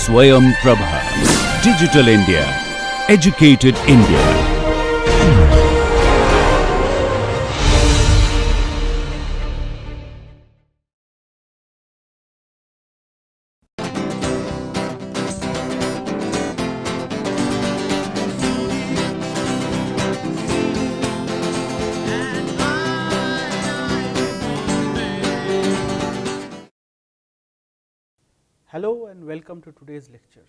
Swayam Prabha. Digital India. Educated India. Hello and welcome to today's lecture.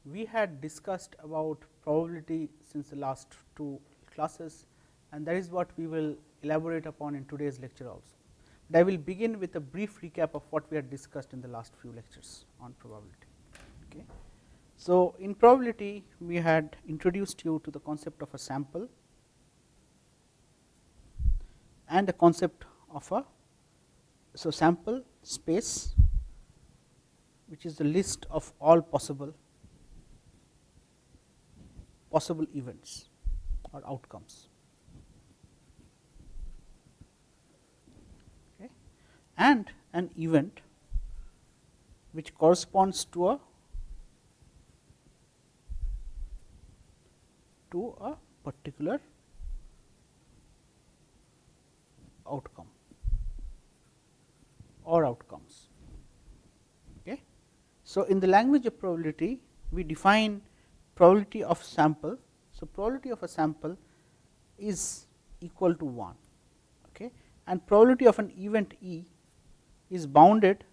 We had discussed about probability since the last two classes, and that is what we will elaborate upon in today's lecture also. But I will begin with a brief recap of what we had discussed in the last few lectures on probability. Okay. So, in probability we had introduced you to the concept of a sample and the concept of a sample space, which is the list of all possible events or outcomes, okay, and an event which corresponds to a particular outcome or outcomes. Okay. So, in the language of probability, we define probability of sample. So, probability of a sample is equal to 1, okay, and probability of an event E is bounded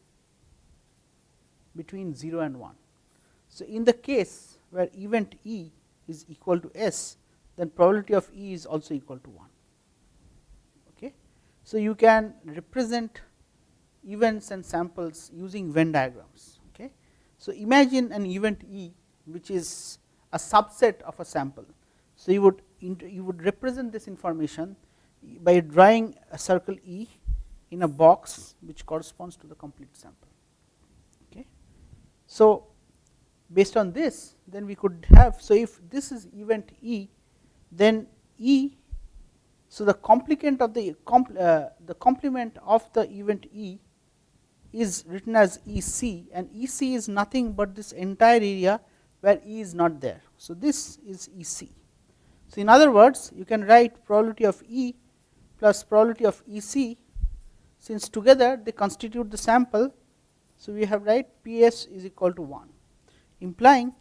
between 0 and 1. So, in the case where event E is equal to S, then probability of E is also equal to 1. Okay. So, you can represent events and samples using Venn diagrams. Okay. So, imagine an event E which is a subset of a sample. So, you would represent this information by drawing a circle E in a box which corresponds to the complete sample. Okay. So, based on this, then we could have, so if this is event E, then E, so the complement of the event E is written as EC, and EC is nothing but this entire area where E is not there. So, this is EC. So, in other words, you can write probability of E plus probability of EC, since together they constitute the sample. So, we have write PS is equal to 1, implying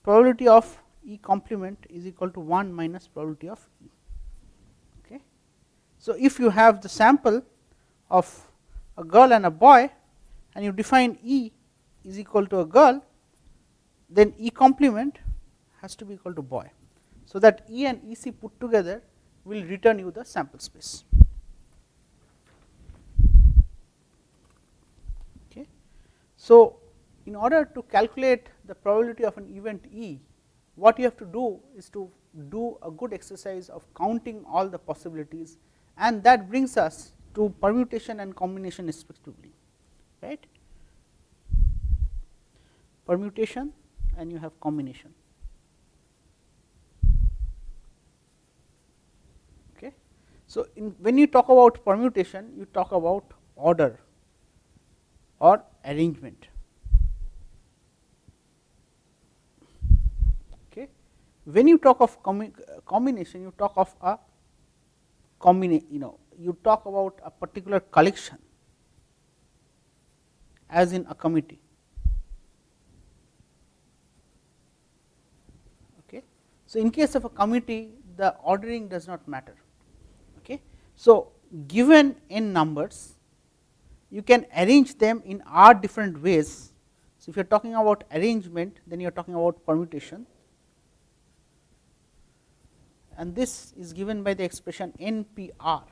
probability of E complement is equal to 1 minus probability of E. Okay. So, if you have the sample of a girl and a boy, and you define E is equal to a girl, then E complement has to be equal to boy. So, that E and EC put together will return you the sample space. Okay. So, in order to calculate the probability of an event E, what you have to do is to do a good exercise of counting all the possibilities, and that brings us to permutation and combination respectively. Right, permutation and you have combination. Okay. So, when you talk about permutation, you talk about order or arrangement. Okay. When you talk of combination, you talk of a you talk about a particular collection, as in a committee. Okay. So, in case of a committee, the ordering does not matter. Okay. So, given n numbers, you can arrange them in r different ways. So, if you are talking about arrangement, then you are talking about permutation, and this is given by the expression NPR.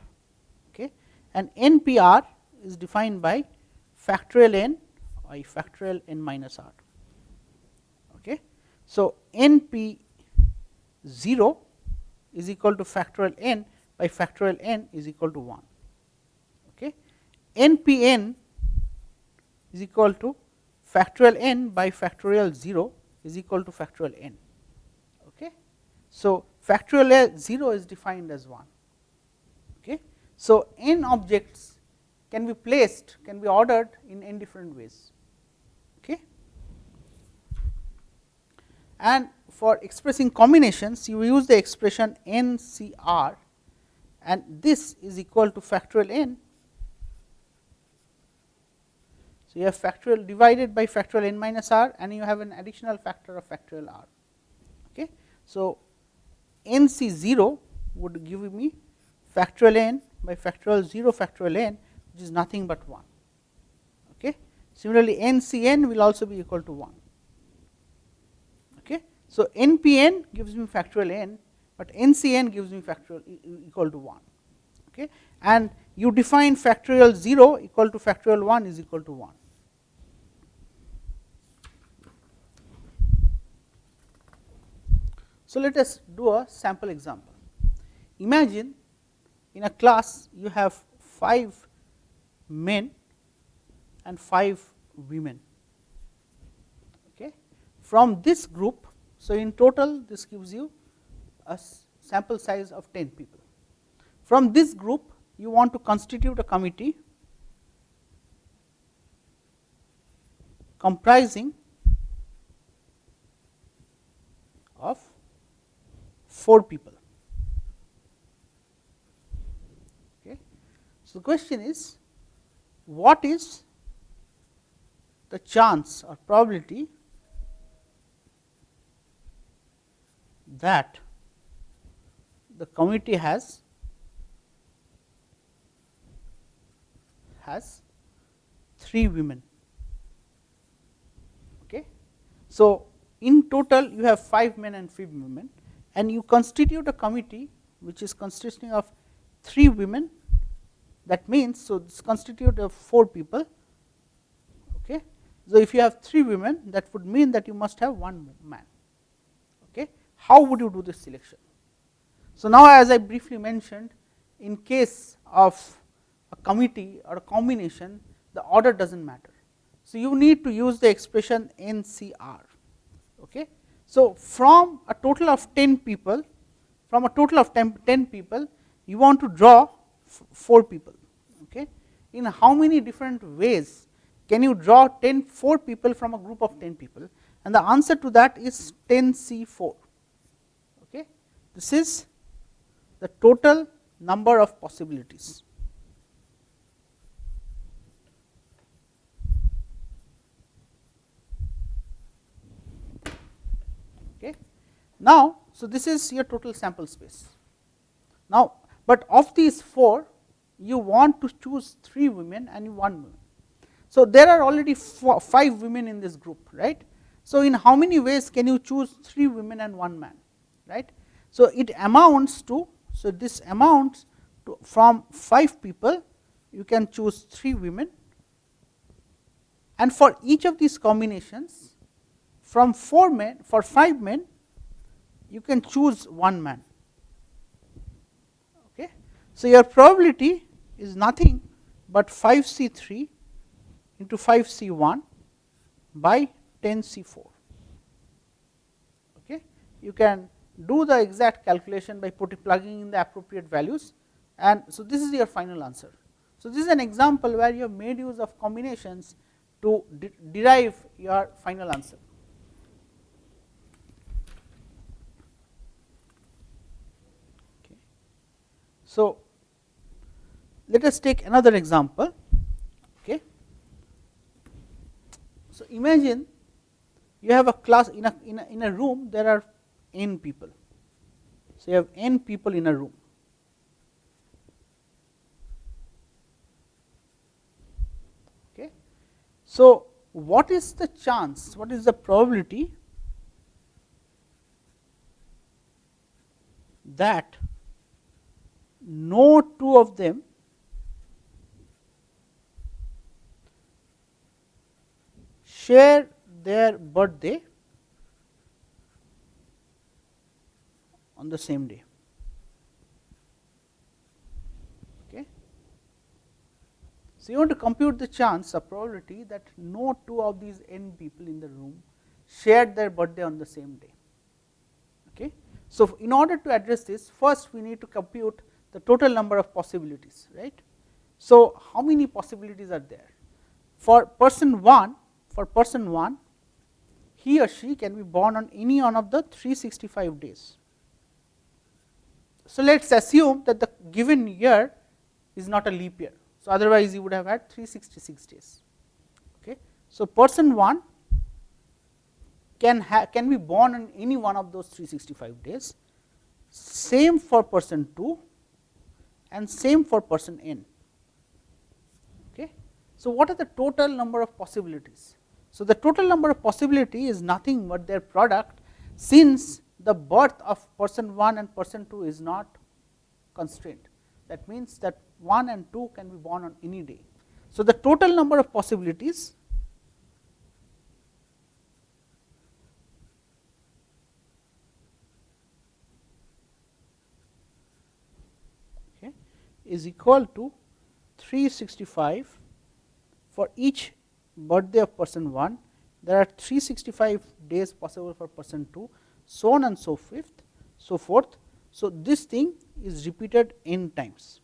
Okay. And NPR is defined by factorial n by factorial n minus r. Okay. So, NP 0 is equal to factorial n by factorial n is equal to 1. Okay. NPn is equal to factorial n by factorial 0 is equal to factorial n. Okay. So, factorial 0 is defined as 1. Okay. So, n objects can be placed, can be ordered in n different ways. Okay. and for expressing combinations you use the expression NCR, and this is equal to factorial n. So, you have factorial divided by factorial n minus r, and you have an additional factor of factorial r. Okay. So, NC0 would give me factorial n by factorial 0 factorial n, which is nothing but 1. Okay. Similarly, NCn will also be equal to 1. Okay. So, NPn gives me factorial n, but NCn gives me factorial equal to 1. Okay. And you define factorial 0 equal to factorial 1 is equal to 1. So, let us do a sample example. Imagine in a class you have 5 men and 5 women. Okay. From this group, so in total this gives you a sample size of 10 people. From this group you want to constitute a committee comprising of 4 people. Okay. So, the question is, what is the chance or probability that the committee has 3 women. Okay. So, in total you have 5 men and 5 women, and you constitute a committee which is consisting of 3 women. That means, so this constitute of 4 people. Okay. So, if you have 3 women, that would mean that you must have 1 man. Okay. How would you do this selection? So, now as I briefly mentioned, in case of a committee or a combination, the order does not matter. So, you need to use the expression NCR. Okay. So, from a total of 10 people, you want to draw 4 people. Okay. In how many different ways can you draw 4 people from a group of 10 people? And the answer to that is 10C4. Okay. This is the total number of possibilities. Okay. Now, so this is your total sample space. Now, but of these 4, you want to choose 3 women and 1 man. So, there are already 5 women in this group, right. So, in how many ways can you choose 3 women and 1 man, right. So, it amounts to, so this amounts to, from 5 people you can choose 3 women, and for each of these combinations from 4 men, for 5 men you can choose 1 man. Okay. So, your probability is nothing but 5C3 into 5C1 by 10C4. Okay. You can do the exact calculation by plugging in the appropriate values, and so this is your final answer. So, this is an example where you have made use of combinations to derive your final answer. Okay. So, let us take another example. Okay. So, imagine you have a class in a room, there are n people. So, you have n people in a room. Okay. So, what is the chance, what is the probability that no 2 of them share their birthday on the same day? Okay. So, you want to compute the chance or probability that no 2 of these n people in the room shared their birthday on the same day. Okay. So, in order to address this, first we need to compute the total number of possibilities, right. So, how many possibilities are there? For person 1, he or she can be born on any one of the 365 days. So, let us assume that the given year is not a leap year. So, otherwise you would have had 366 days. Okay. So, person 1 can be born on any one of those 365 days, same for person 2 and same for person n. Okay. So, what are the total number of possibilities? So, the total number of possibility is nothing but their product, since the birth of person 1 and person 2 is not constrained. That means that 1 and 2 can be born on any day. So, the total number of possibilities is equal to 365 for each birthday of person 1. There are 365 days possible for person 2, so on and so forth. So, this thing is repeated n times.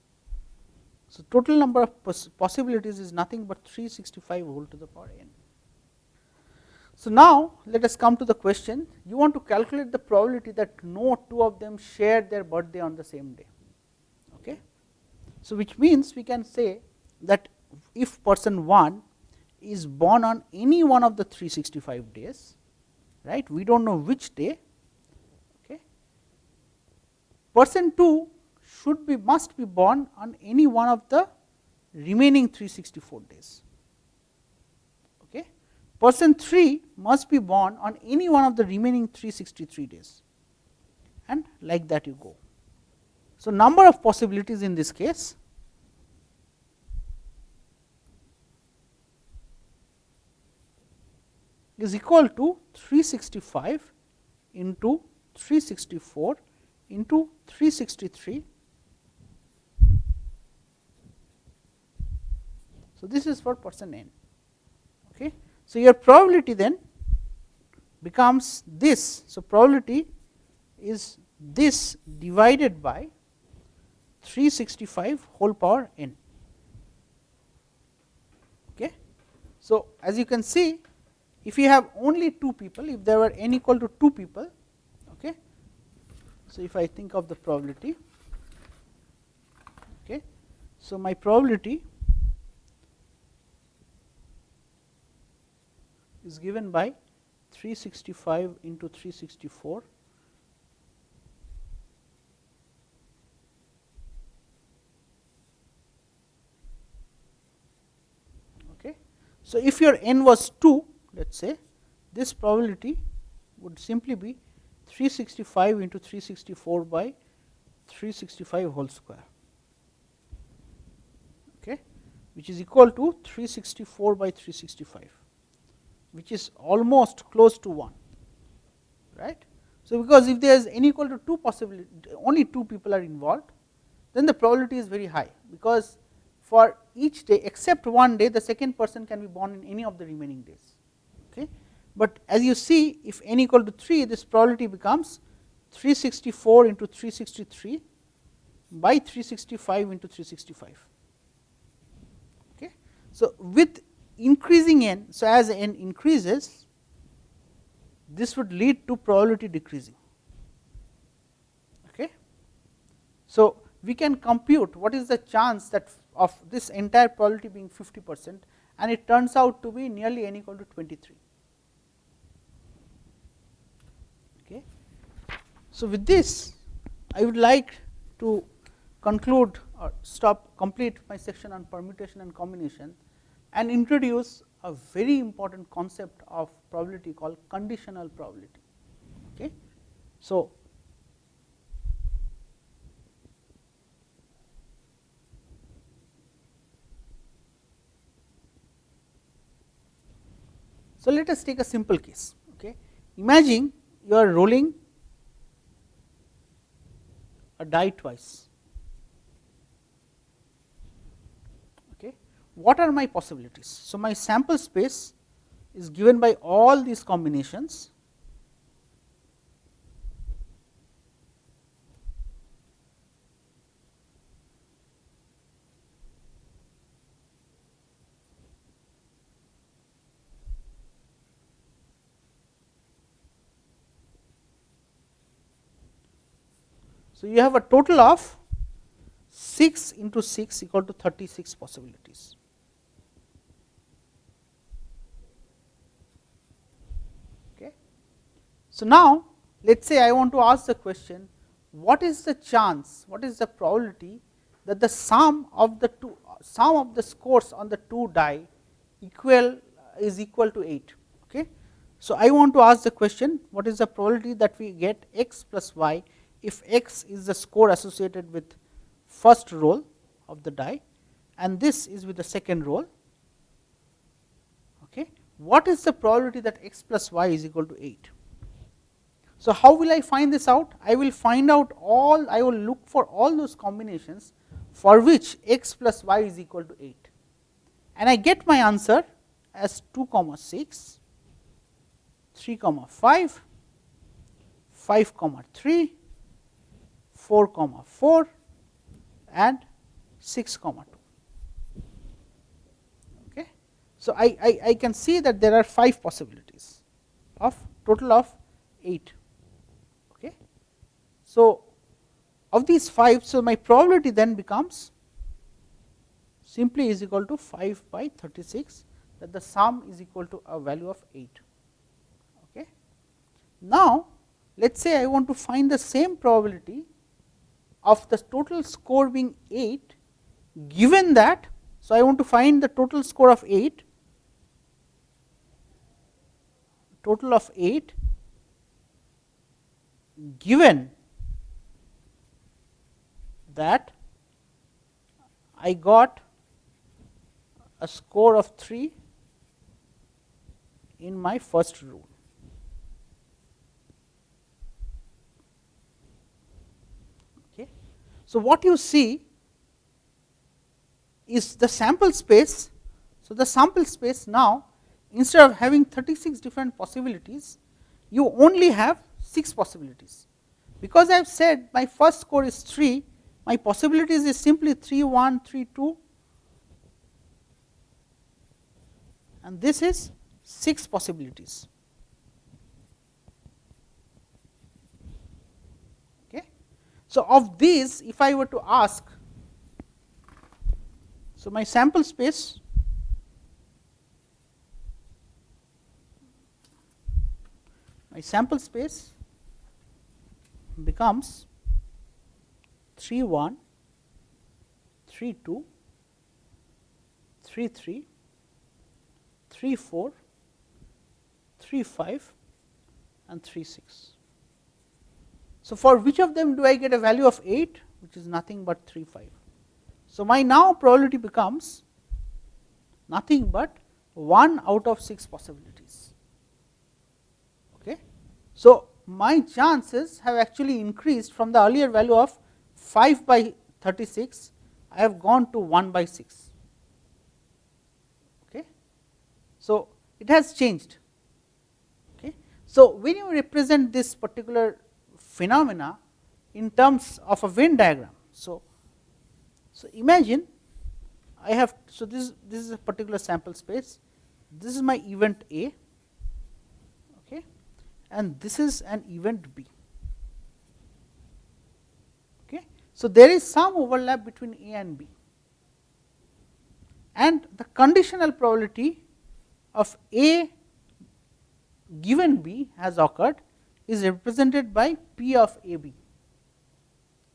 So, total number of possibilities is nothing but 365 whole to the power n. So, now let us come to the question, you want to calculate the probability that no two of them share their birthday on the same day. Okay. So, which means we can say that if person 1 is born on any one of the 365 days, right, we do not know which day, okay. Person 2 must be born on any one of the remaining 364 days. Okay. Person 3 must be born on any one of the remaining 363 days, and like that you go. So, number of possibilities in this case is equal to 365 into 364 into 363. So, this is for person n. Okay. So, your probability then becomes this. So, probability is this divided by 365 whole power n. Okay. So, as you can see, if you have only 2 people, if there were n equal to 2 people, okay. So, if I think of the probability, okay. So, my probability is given by 365 into 364 okay. So, if your n was 2, let us say, this probability would simply be 365 into 364 by 365 whole square, okay, which is equal to 364 by 365, which is almost close to 1, right. So, because if there is n equal to 2 possibility, only 2 people are involved, then the probability is very high, because for each day except one day the second person can be born in any of the remaining days. Okay. But as you see, if n equal to 3, this probability becomes 364 into 363 by 365 into 365. Okay. So, with increasing n, so as n increases, this would lead to probability decreasing. Okay. So, we can compute what is the chance that of this entire probability being 50%, and it turns out to be nearly n equal to 23. Okay. So, with this I would like to conclude or complete my section on permutation and combination, and introduce a very important concept of probability called conditional probability. Okay. So, let us take a simple case. Okay. Imagine you are rolling a die twice. Okay. What are my possibilities? So, my sample space is given by all these combinations, So, you have a total of 6 into 6 equal to 36 possibilities. Okay. So, now let us say I want to ask the question, what is the chance, what is the probability that the sum of the scores on the two die is equal to 8. Okay. So, I want to ask the question, what is the probability that we get x plus y if x is the score associated with first roll of the die and this is with the second roll. Okay. What is the probability that x plus y is equal to 8? So, how will I find this out? I will find out I will look for all those combinations for which x plus y is equal to 8, and I get my answer as 2, 6, 3, 5, 5, 3, 4, 4 and 6, 2. Okay. So, I can see that there are 5 possibilities of total of 8. Okay. So, of these 5, so my probability then becomes simply is equal to 5 by 36, that the sum is equal to a value of 8. Okay. Now, let us say I want to find the same probability of the total score being 8 given that. So, I want to find the total score of 8, given that I got a score of 3 in my first rule. Okay. So, what you see is the sample space. So, the sample space now, instead of having 36 different possibilities, you only have 6 possibilities. Because I have said my first score is 3, my possibilities is simply 3, 1, 3, 2, and this is 6 possibilities. Okay. So, of these, if I were to ask, so my sample space becomes 3, 1, 3, 2, 3, 3, 3, 4, 3, 5 and 3, 6. So, for which of them do I get a value of 8, which is nothing but 3, 5. So, my now probability becomes nothing but 1 out of 6 possibilities. Okay. So, my chances have actually increased from the earlier value of 5 by 36, I have gone to 1 by 6. Okay. So, it has changed. Okay. So, when you represent this particular phenomena in terms of a Venn diagram, so imagine I have, so this is a particular sample space, this is my event A, okay, and this is an event B. Okay. So, there is some overlap between A and B, and the conditional probability of A given B has occurred is represented by P of AB.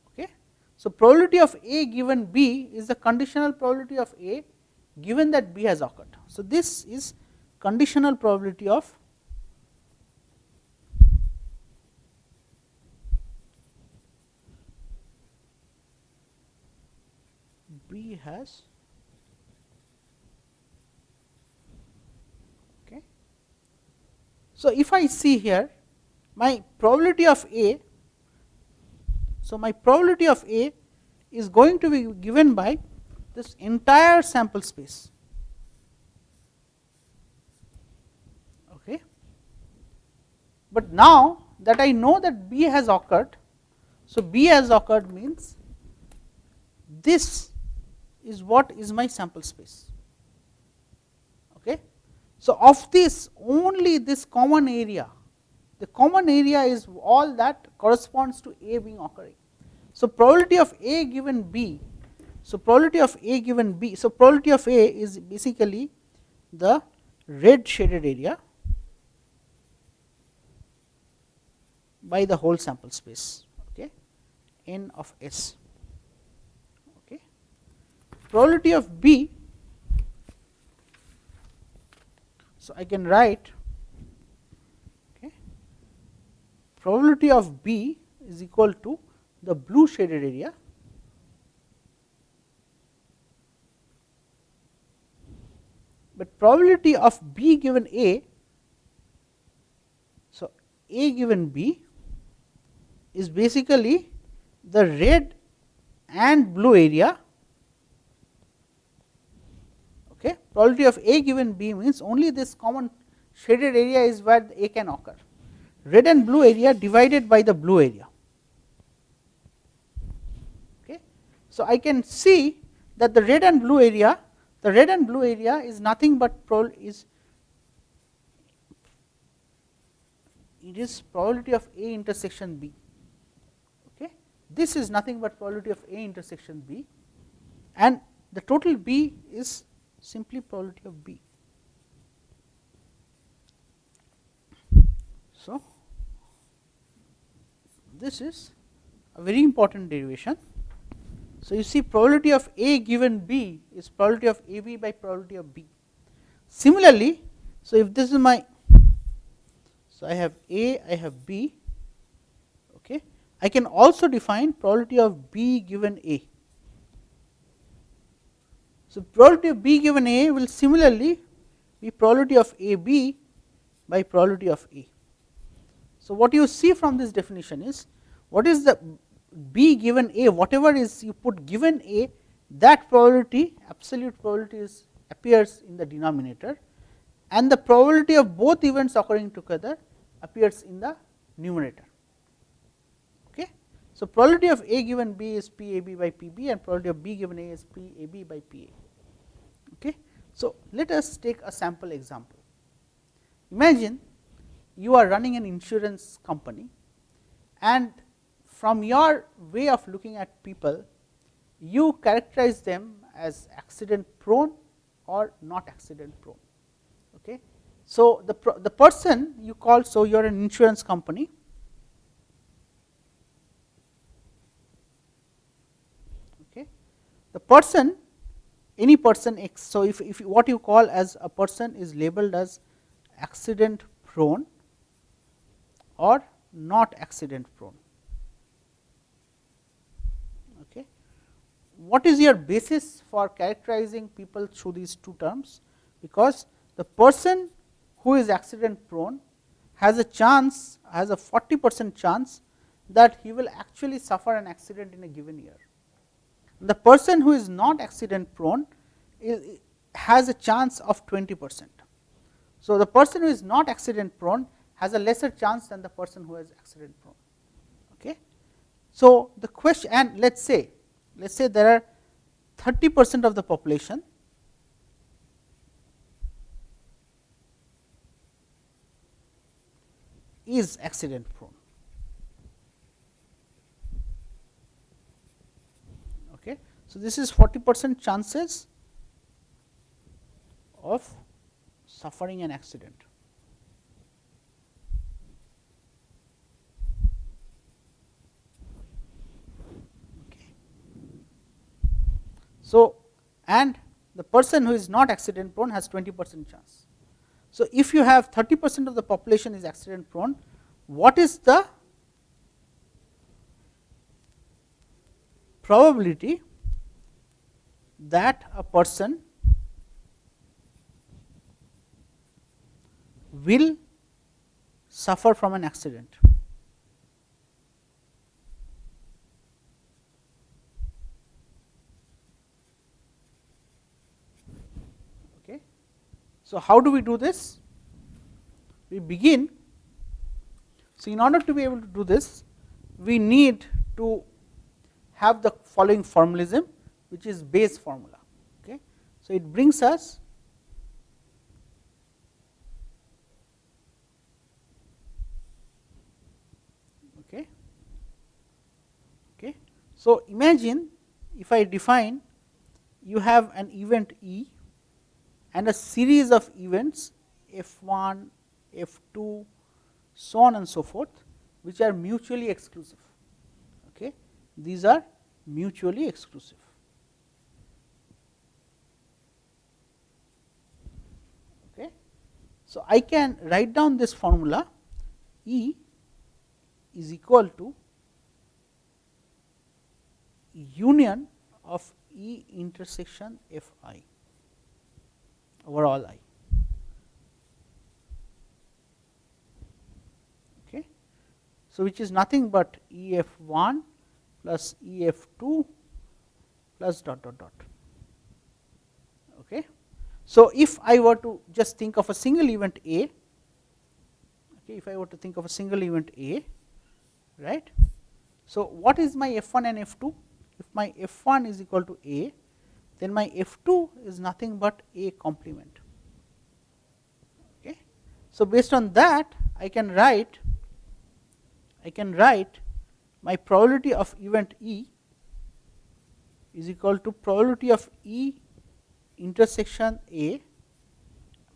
Okay. So, probability of A given B is the conditional probability of A given that B has occurred. So, this is conditional probability of B has. Okay. So, if I see here my probability of A, so my probability of A is going to be given by this entire sample space. Okay. But now that I know that B has occurred, so B has occurred means this is what is my sample space. Okay. So, of this only this common area, the common area is all that corresponds to A being occurring. So, probability of A given B. So, probability of A given B. So, probability of A is basically the red shaded area by the whole sample space, okay, n of S. Okay. Probability of B, so I can write, okay, probability of B is equal to the blue shaded area but probability of B given A. So, A given B is basically the red and blue area. Okay. Probability of A given B means only this common shaded area is where the A can occur, red and blue area divided by the blue area. Okay. So, I can see that the red and blue area is nothing but it is probability of A intersection B. Okay. This is nothing but probability of A intersection B, and the total B is simply probability of B. So, this is a very important derivation. So, you see probability of A given B is probability of AB by probability of B. Similarly, so if this is my, so I have A, I have B, okay, I can also define probability of B given A. So, probability of B given A will similarly be probability of AB by probability of A. So, what you see from this definition is what is the B given A, whatever is you put given A, that probability, absolute probability appears in the denominator, and the probability of both events occurring together appears in the numerator. Okay. So, probability of A given B is PAB by PB and probability of B given A is PAB by PA. Okay. So, let us take a sample example. Imagine you are running an insurance company, and from your way of looking at people, you characterize them as accident prone or not accident prone. Okay. So, the person you call, so you are an insurance company, okay. The person, any person X, so if what you call as a person is labeled as accident prone or not accident prone. Okay. What is your basis for characterizing people through these two terms? Because the person who is accident prone has a chance, has a 40% chance that he will actually suffer an accident in a given year. The person who is not accident prone has a chance of 20%. So, the person who is not accident prone has a lesser chance than the person who is accident prone. Okay. So, the question, and let us say there are 30% of the population is accident prone. Okay. So, this is 40% chances of suffering an accident. Okay. So, and the person who is not accident prone has 20% chance. So, if you have 30% of the population is accident prone, what is the probability that a person will suffer from an accident? Okay. So, how do we do this? We begin. So, in order to be able to do this, we need to have the following formalism, which is Bayes formula. Okay. So, it brings us So, imagine if I define you have an event E and a series of events F1, F2, so on and so forth, which are mutually exclusive. Okay. These are mutually exclusive. Okay. So, I can write down this formula E is equal to union of E intersection F I over all I. Okay. So, which is nothing but E F1 plus E F2 plus dot dot dot. Okay. So, if I were to just think of a single event A, okay, if I were to think of a single event A, right. So, what is my F1 and F2? If my F1 is equal to A, then my F2 is nothing but A complement. Okay. So, based on that, I can write my probability of event E is equal to probability of E intersection A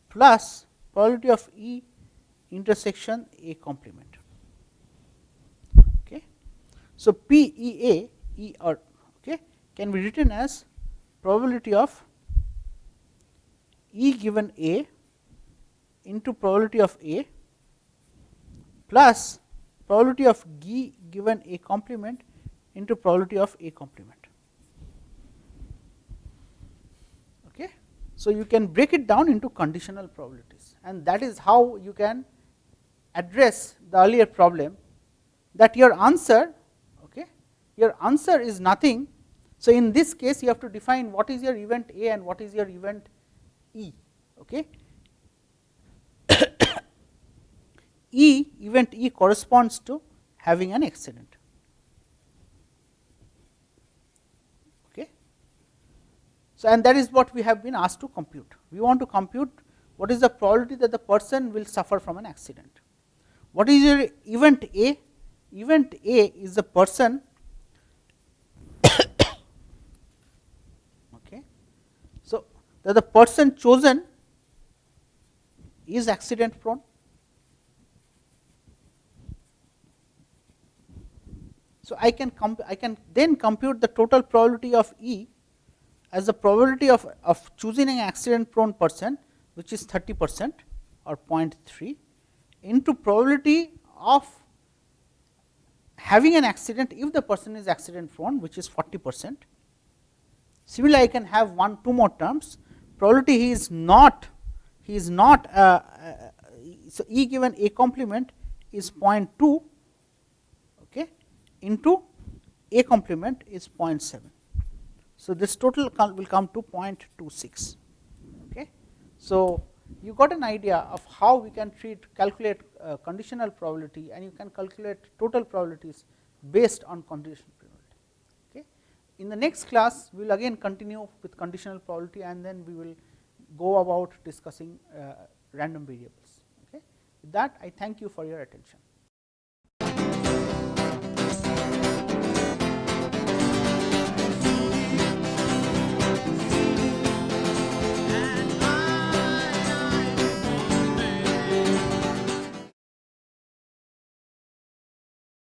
plus probability of E intersection A complement. Okay. So, PEA E or okay, can be written as probability of E given A into probability of A plus probability of G given A complement into probability of A complement. Okay. So, you can break it down into conditional probabilities, and that is how you can address the earlier problem, that your answer is nothing. So, in this case you have to define what is your event A and what is your event E. Okay. Event E corresponds to having an accident. Okay. So, and that is what we have been asked to compute. We want to compute what is the probability that the person will suffer from an accident. What is your event A? Event A is the person okay. So, that the person chosen is accident prone. So, I can then compute the total probability of E as the probability of choosing an accident prone person, which is 30% or 0.3, into probability of having an accident if the person is accident prone, which is 40%. Similarly, I can have two more terms. Probability he is not so E given A complement is 0.2, okay, into A complement is 0.7. So, this total will come to 0.26. Okay. So, you got an idea of how we can calculate conditional probability, and you can calculate total probabilities based on conditional probability. Okay. In the next class, we will again continue with conditional probability, and then we will go about discussing random variables. Okay. With that, I thank you for your attention.